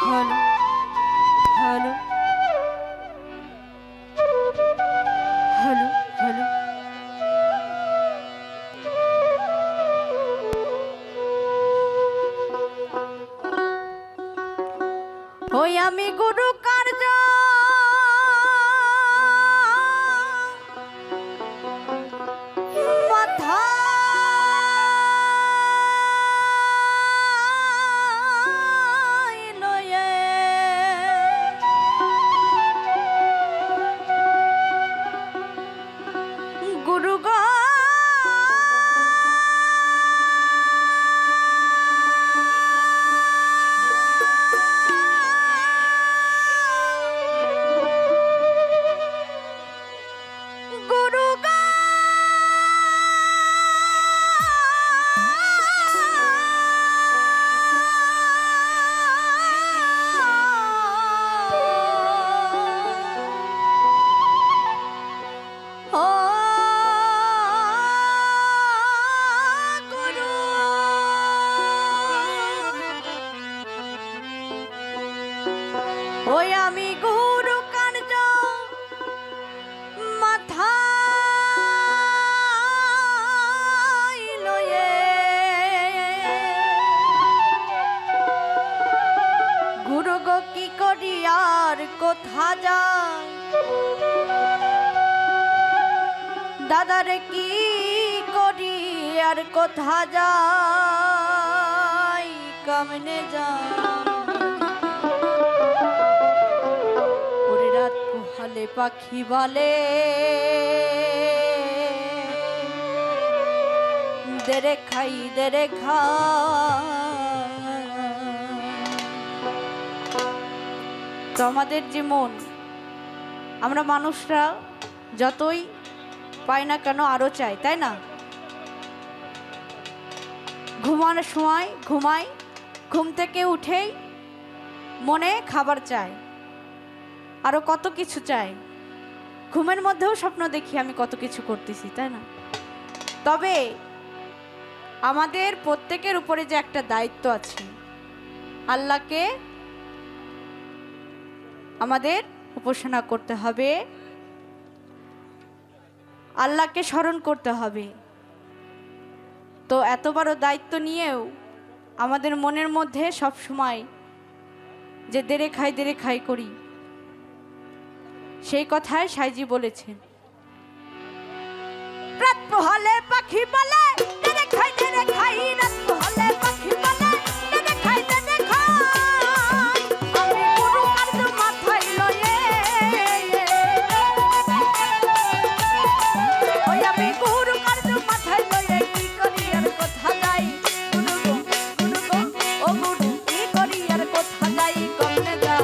Hello hello hello hello ওই আমি গুরু কার্য মাথা লয়ে গুরু গো ওই আমি গুরু কার্য মাথা লয়ে গুরু গো কি করি আর কোথা যাই দাদারে কি করি আর কোথা যাই কামনে যাই হলে পাখি বলে দেরে খাই দেরে খা তো আমাদের যে মন আমরা মানুষরা যতই পাই না কেন আরো চাই তাই না ঘুমানোর সময় ঘুমাই ঘুম থেকে উঠেই মনে খাবার চাই আরো কত কিছু চাই ঘুমের মধ্যেও স্বপ্ন দেখি আমি কত কিছু করতেছি তাই না তবে আমাদের প্রত্যেকের উপরে যে একটা দায়িত্ব আছে আল্লাহকে আমাদের উপাসনা করতে হবে আল্লাহকে স্মরণ করতে হবে তো এত বড় দায়িত্ব নিয়েও আমাদের মনের মধ্যে সব সময় যে দেরে খাই করি সেই কথায় সাইজি বলেছেন রাত পোহালে পাখি বলে দেরে খাই রাত পোহালে পাখি বলে দেরে খাই আমি গুরু কার্য মাথায় লয়ে ওই আমি গুরু কার্য মাথায় লয়ে কি করি আর কোথা যাই গুরু গো ও গুরু কি করি আর কোথা যাই কমনে যাই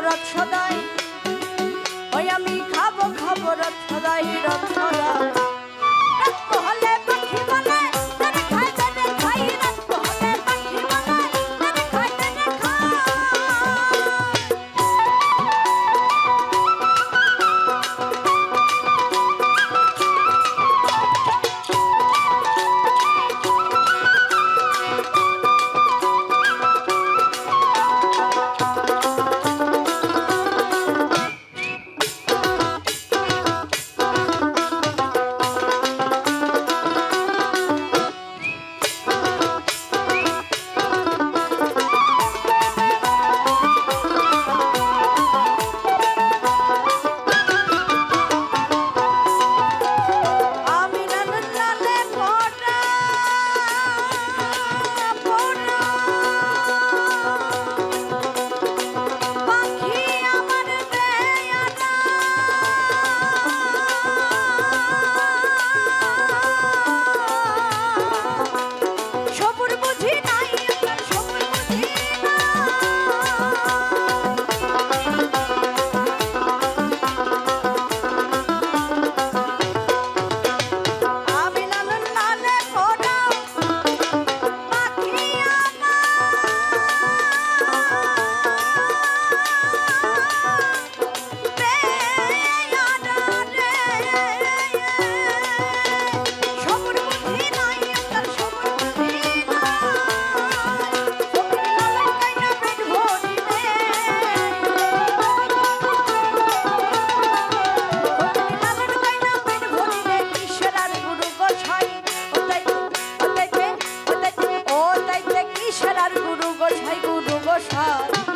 রথ সদাই, ওই আমি খাবো খাবো রথ সদাই রথ সদাই। রাত পোহালে পাখি বানায় তারে খাই তারে খাই, রাত পোহালে পাখি বানায় তারে খাই তারে খাই। গুরু গোসাই